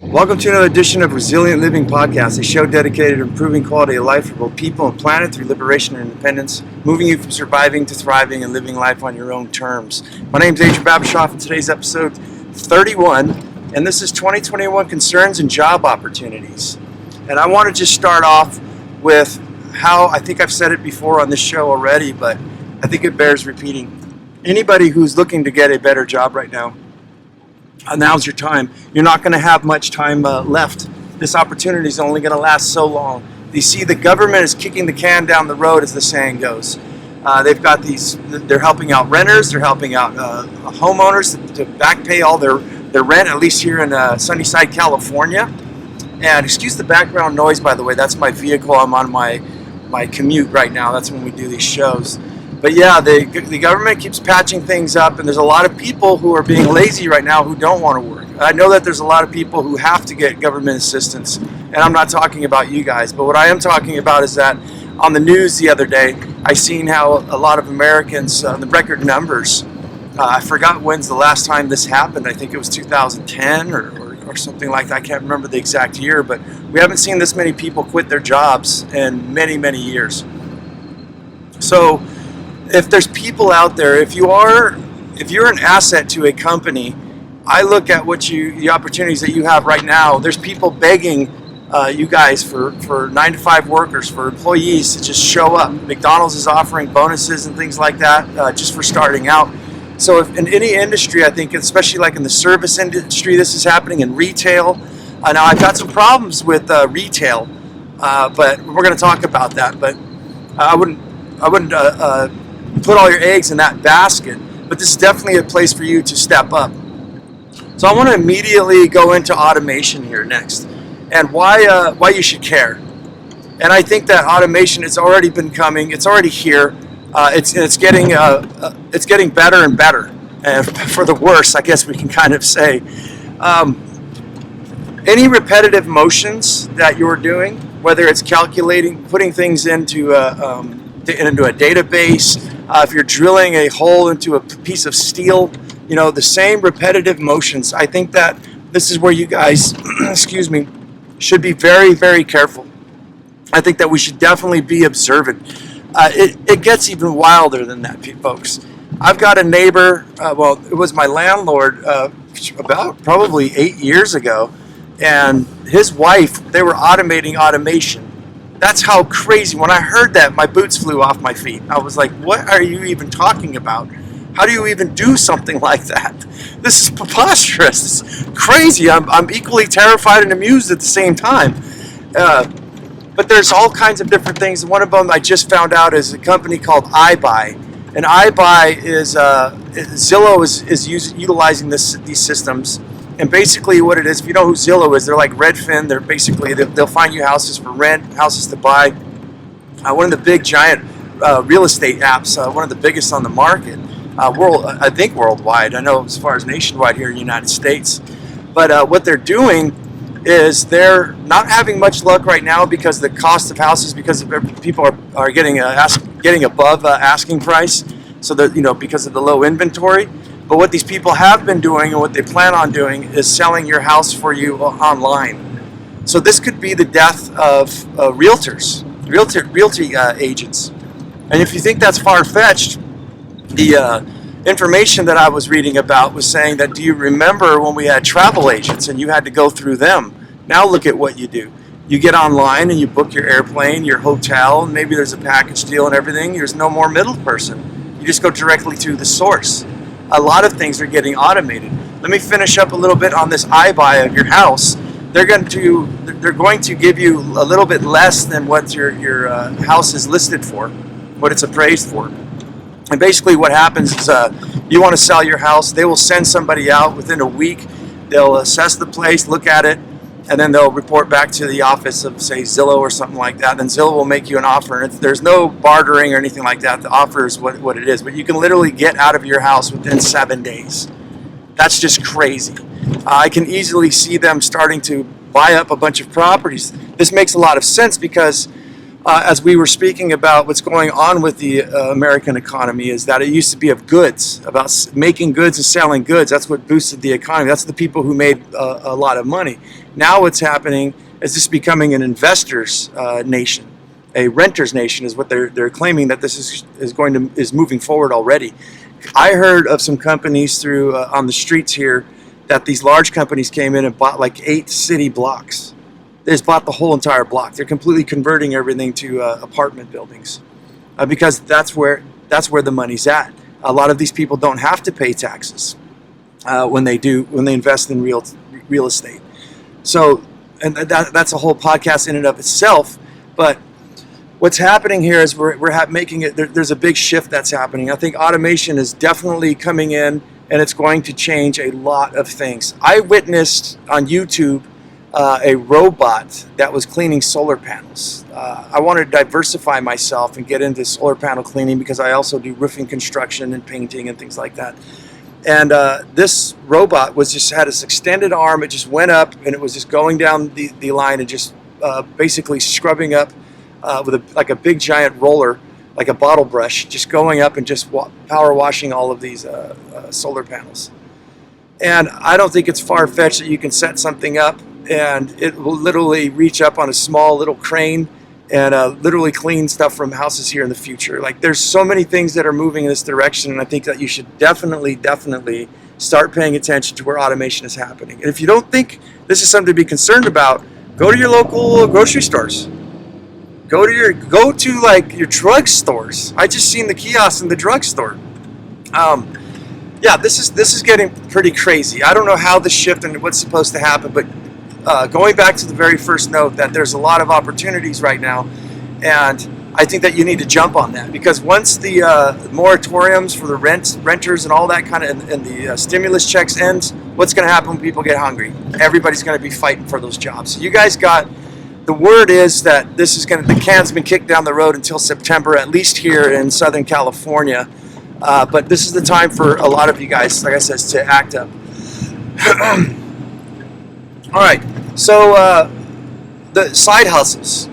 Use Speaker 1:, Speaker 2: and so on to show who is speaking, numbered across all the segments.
Speaker 1: Welcome to another edition of Resilient Living Podcast, a show dedicated to improving quality of life for both people and planet through liberation and independence, moving you from surviving to thriving and living life on your own terms. My name is Adrian Babashoff, and today's episode 31, and this is 2021 Concerns and Job Opportunities. And I want to just start off with how, I think I've said it before on this show already, but I think it bears repeating. Anybody who's looking to get a better job right now, now's your time. You're not going to have much time left. This opportunity is only going to last so long. You see, the government is kicking the can down the road, as the saying goes. They've got they're helping out renters, they're helping out homeowners to back pay all their rent, at least here in Sunnyside, California. And excuse the background noise, by the way, that's my vehicle. I'm on my commute right now. That's when we do these shows. But yeah, the government keeps patching things up, and there's a lot of people who are being lazy right now who don't want to work. I know that there's a lot of people who have to get government assistance, and I'm not talking about you guys, but what I am talking about is that on the news the other day, I seen how a lot of Americans, the record numbers, I forgot when's the last time this happened. I think it was 2010 or something like that. I can't remember the exact year, but we haven't seen this many people quit their jobs in many, many years. So if there's people out there, if you're an asset to a company, I look at the opportunities that you have right now. There's people begging you guys for 9-to-5 workers, for employees to just show up. McDonald's is offering bonuses and things like that just for starting out. So if in any industry, I think, especially like in the service industry, this is happening in retail. Now I've got some problems with retail, but we're going to talk about that. But I wouldn't put all your eggs in that basket, but this is definitely a place for you to step up. So I want to immediately go into automation here next, and why you should care. And I think that automation has already been coming. It's already here. It's getting better and better, and for the worse, I guess we can kind of say. Any repetitive motions that you're doing, whether it's calculating, putting things into a database, if you're drilling a hole into a piece of steel, the same repetitive motions. I think that this is where you guys, excuse me, should be very, very careful. I think that we should definitely be observant. It gets even wilder than that, folks. I've got a neighbor, it was my landlord about probably 8 years ago, and his wife, they were automating automation. That's how crazy. When I heard that, my boots flew off my feet. I was like, what are you even talking about? How do you even do something like that? This is preposterous. It's crazy. I'm equally terrified and amused at the same time. But there's all kinds of different things. One of them I just found out is a company called iBuy. And iBuy is, Zillow is utilizing these systems. And basically what it is, if you know who Zillow is, they're like Redfin. They're basically, they'll find you houses for rent, houses to buy. One of the big giant real estate apps, one of the biggest on the market, I think worldwide. I know as far as nationwide here in the United States. But what they're doing is they're not having much luck right now because the cost of houses, because people are getting above asking price. So that, because of the low inventory. But what these people have been doing and what they plan on doing is selling your house for you online. So this could be the death of realty agents. And if you think that's far-fetched, the information that I was reading about was saying that, do you remember when we had travel agents and you had to go through them? Now look at what you do. You get online and you book your airplane, your hotel, and maybe there's a package deal and everything. There's no more middle person. You just go directly to the source. A lot of things are getting automated. Let me finish up a little bit on this iBuy of your house. They're going to give you a little bit less than what your house is listed for, what it's appraised for. And basically what happens is you want to sell your house, they will send somebody out within a week. They'll assess the place, look at it, and then they'll report back to the office of, say, Zillow or something like that. Then Zillow will make you an offer. And there's no bartering or anything like that. The offer is what it is. But you can literally get out of your house within 7 days. That's just crazy. I can easily see them starting to buy up a bunch of properties. This makes a lot of sense because as we were speaking about what's going on with the American economy, is that it used to be of goods, about making goods and selling goods. That's what boosted the economy. That's the people who made a lot of money. Now what's happening is this becoming an investor's nation. A renter's nation is what they're claiming, that this is moving forward already. I heard of some companies through on the streets here that these large companies came in and bought like 8 city blocks. They just bought the whole entire block. They're completely converting everything to apartment buildings because that's where the money's at. A lot of these people don't have to pay taxes when they invest in real estate. So, and that's a whole podcast in and of itself. But what's happening here is we're making it. There's a big shift that's happening. I think automation is definitely coming in, and it's going to change a lot of things. I witnessed on YouTube a robot that was cleaning solar panels. I wanted to diversify myself and get into solar panel cleaning because I also do roofing construction and painting and things like that. And this robot had this extended arm. It just went up and it was just going down the line and just basically scrubbing up with like a big giant roller, like a bottle brush, just going up and just power washing all of these solar panels. And I don't think it's far-fetched that you can set something up and it will literally reach up on a small little crane and literally clean stuff from houses here in the future. Like, there's so many things that are moving in this direction, and I think that you should definitely start paying attention to where automation is happening. And if you don't think this is something to be concerned about, go to your local grocery stores. Go to like your drug stores. I just seen the kiosks in the drugstore. Yeah, this is getting pretty crazy. I don't know how the shift and what's supposed to happen, but going back to the very first note, that there's a lot of opportunities right now, and I think that you need to jump on that, because once the moratoriums for the renters and all that kind of, and the stimulus checks ends, what's going to happen when people get hungry? Everybody's going to be fighting for those jobs. So you guys the word is that the can's been kicked down the road until September, at least here in Southern California. But this is the time for a lot of you guys, like I said, to act up. All right, so the side hustles,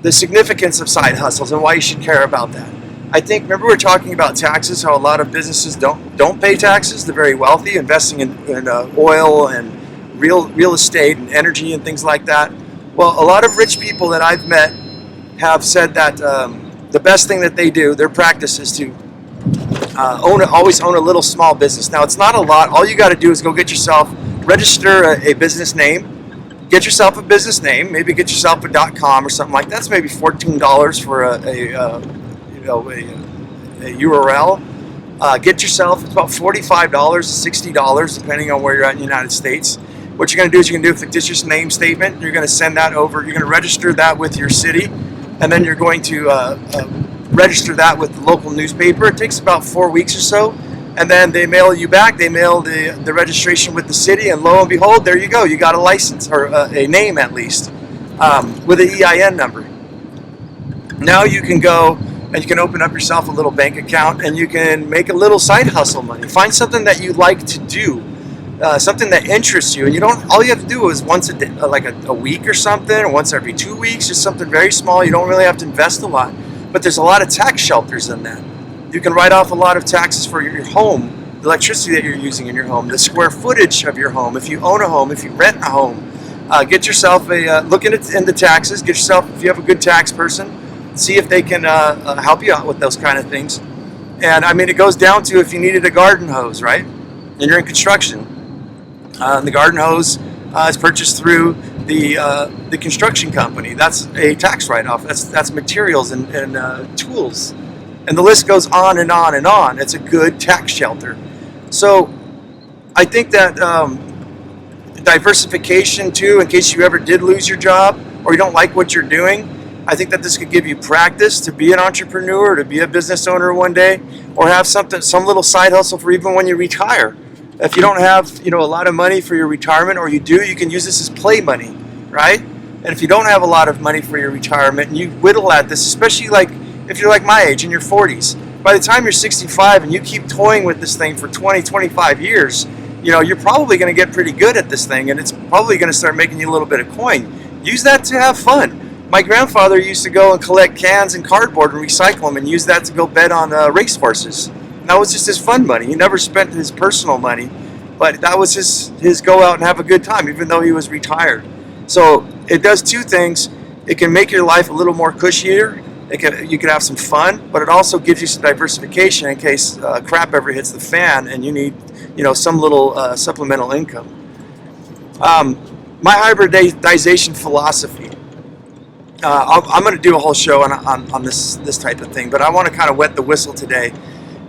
Speaker 1: the significance of side hustles and why you should care about that. I think, remember we were talking about taxes, how a lot of businesses don't pay taxes. They're very wealthy, investing in oil and real estate and energy and things like that. Well, a lot of rich people that I've met have said that the best thing that they do, their practice, is to always own a little small business. Now, it's not a lot. All you got to do is go register a business name. Get yourself a business name. Maybe get yourself a .com or something like that. That's maybe $14 for a URL. Get yourself, it's about $45 to $60 depending on where you're at in the United States. What you're going to do is you're going to do a fictitious name statement. You're going to send that over. You're going to register that with your city, and then you're going to register that with the local newspaper. It takes about 4 weeks or so, and then they mail you back. They mail the registration with the city, and lo and behold, there you go. You got a license, or a name at least, with an EIN number. Now you can go and you can open up yourself a little bank account, and you can make a little side hustle money. Find something that you like to do. Something that interests you, and all you have to do is once a day, like a week or something, or once every 2 weeks, just something very small. You don't really have to invest a lot, but there's a lot of tax shelters in that. You can write off a lot of taxes for your home, the electricity that you're using in your home, the square footage of your home, if you own a home, if you rent a home. Get yourself look into taxes. Get yourself, if you have a good tax person, see if they can help you out with those kind of things. And I mean, it goes down to if you needed a garden hose, right? And you're in construction. The garden hose is purchased through the construction company. That's a tax write-off. That's materials and tools, and the list goes on and on and on. It's a good tax shelter. So I think that diversification too, in case you ever did lose your job or you don't like what you're doing, I think that this could give you practice to be an entrepreneur, to be a business owner one day, or have some little side hustle for even when you retire. If you don't have, a lot of money for your retirement, or you do, you can use this as play money, right? And if you don't have a lot of money for your retirement, and you whittle at this, especially like if you're like my age in your 40s, by the time you're 65 and you keep toying with this thing for 20, 25 years, you're probably going to get pretty good at this thing, and it's probably going to start making you a little bit of coin. Use that to have fun. My grandfather used to go and collect cans and cardboard and recycle them and use that to go bet on race horses. And that was just his fun money. He never spent his personal money, but that was his go out and have a good time, even though he was retired. So it does two things. It can make your life a little more cushier. You can have some fun, but it also gives you some diversification in case crap ever hits the fan and you need, some little supplemental income. My hybridization philosophy. I'm going to do a whole show on this type of thing, but I want to kind of wet the whistle today.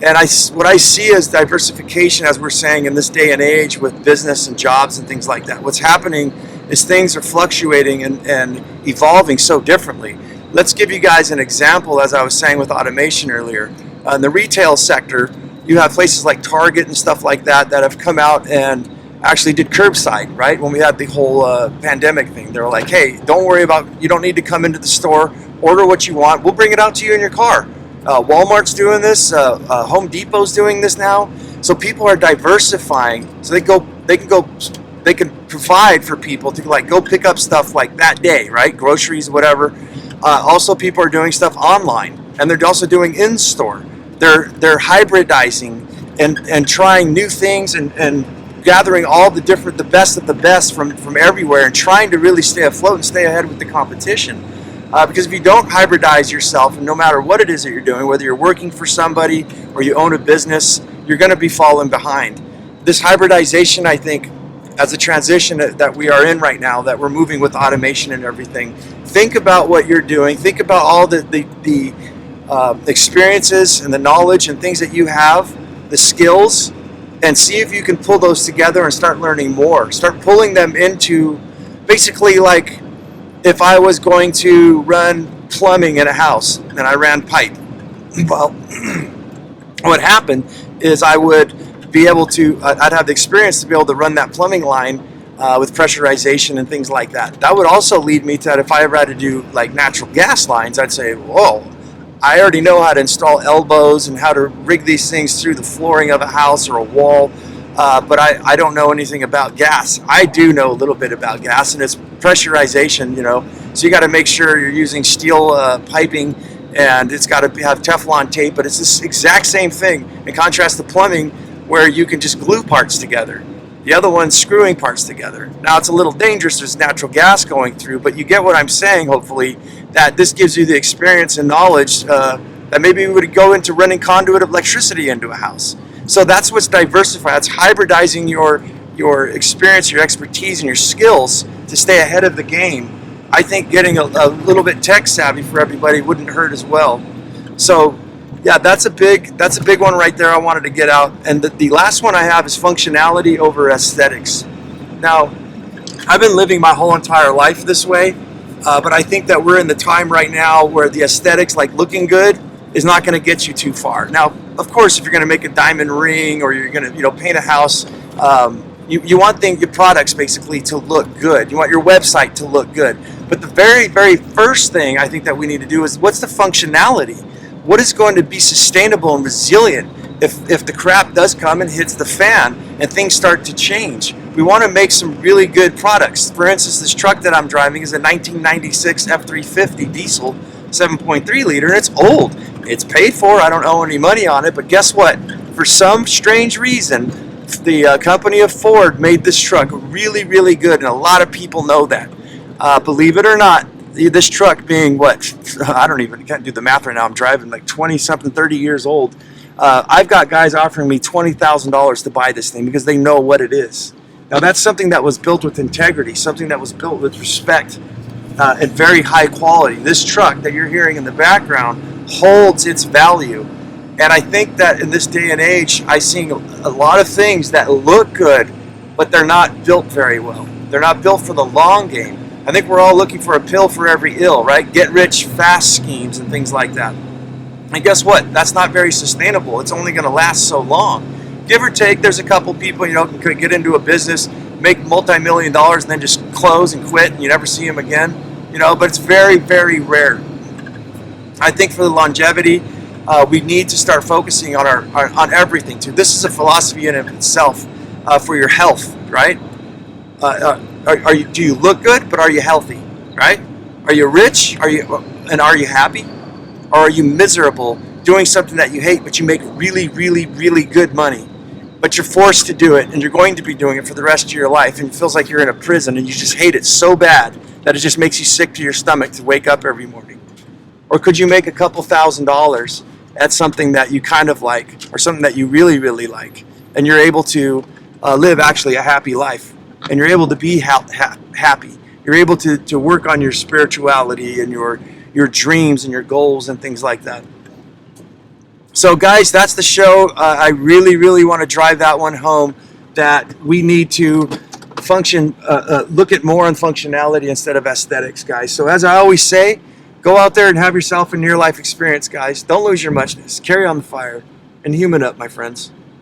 Speaker 1: And what I see as diversification, as we're saying in this day and age with business and jobs and things like that, what's happening is things are fluctuating and evolving so differently. Let's give you guys an example, as I was saying with automation earlier. In the retail sector, you have places like Target and stuff like that have come out and actually did curbside, right? When we had the whole pandemic thing, they were like, hey, don't worry you don't need to come into the store, order what you want, we'll bring it out to you in your car. Walmart's doing this, Home Depot's doing this now. So people are diversifying, so they can provide for people to go pick up stuff like that day, right? Groceries, whatever. Also, people are doing stuff online, and they're also doing in-store. They're hybridizing and trying new things and gathering all the best of the best from everywhere and trying to really stay afloat and stay ahead with the competition. Because if you don't hybridize yourself, and no matter what it is that you're doing, whether you're working for somebody or you own a business, you're going to be falling behind. This hybridization, I think, as a transition that we are in right now, that we're moving with automation and everything, think about what you're doing. Think about all the experiences and the knowledge and things that you have, the skills, and see if you can pull those together and start learning more. Start pulling them into, basically, like if I was going to run plumbing in a house and I ran pipe. Well, what happened is I would be able to, I'd have the experience to be able to run that plumbing line with pressurization and things like that. That would also lead me to that if I ever had to do like natural gas lines, I'd say, whoa, I already know how to install elbows and how to rig these things through the flooring of a house or a wall, but I don't know anything about gas. I do know a little bit about gas, and it's pressurization, so you got to make sure you're using steel piping, and it's got to have Teflon tape, but it's this exact same thing, in contrast to plumbing, where you can just glue parts together. The other one's screwing parts together. Now, it's a little dangerous. There's natural gas going through, but you get what I'm saying, hopefully, that this gives you the experience and knowledge that maybe we would go into running conduit of electricity into a house. So that's what's diversified. That's hybridizing your experience, your expertise, and your skills to stay ahead of the game. I think getting a little bit tech savvy for everybody wouldn't hurt as well. So yeah, that's a big one right there I wanted to get out. And the last one I have is functionality over aesthetics. Now, I've been living my whole entire life this way, but I think that we're in the time right now where the aesthetics, like looking good, is not going to get you too far. Now, of course, if you're going to make a diamond ring or you're going to paint a house, you want your products basically to look good. You want your website to look good. But the very, very first thing I think that we need to do is, what's the functionality? What is going to be sustainable and resilient if the crap does come and hits the fan and things start to change? We want to make some really good products. For instance, this truck that I'm driving is a 1996 F350 diesel 7.3 liter, and it's old. It's paid for. I don't owe any money on it, but guess what? For some strange reason, the company of Ford made this truck really, really good, and a lot of people know that. Believe it or not, this truck being can't do the math right now. I'm driving like 20-something, 30 years old. I've got guys offering me $20,000 to buy this thing because they know what it is. Now, that's something that was built with integrity, something that was built with respect and very high quality. This truck that you're hearing in the background holds its value. And I think that in this day and age, I'm seeing a lot of things that look good, but they're not built very well. They're not built for the long game. I think we're all looking for a pill for every ill, right? Get rich fast schemes and things like that. And guess what? That's not very sustainable. It's only going to last so long. Give or take, there's a couple people, can get into a business, make multi-million dollars, and then just close and quit, and you never see them again. But it's very, very rare. I think for the longevity, we need to start focusing on on everything too. This is a philosophy in itself for your health, right? Do you look good, but are you healthy, right? Are you rich? Are you happy? Or are you miserable doing something that you hate, but you make really, really, really good money? But you're forced to do it, and you're going to be doing it for the rest of your life, and it feels like you're in a prison, and you just hate it so bad that it just makes you sick to your stomach to wake up every morning. Or could you make a couple $1,000s at something that you kind of like, or something that you really, really like, and you're able to live actually a happy life, and you're able to be happy. You're able to work on your spirituality and your dreams and your goals and things like that. So guys, that's the show. I really, really want to drive that one home, that we need to look at more on functionality instead of aesthetics, guys. So as I always say, go out there and have yourself a near-life experience, guys. Don't lose your muchness. Carry on the fire and human up, my friends.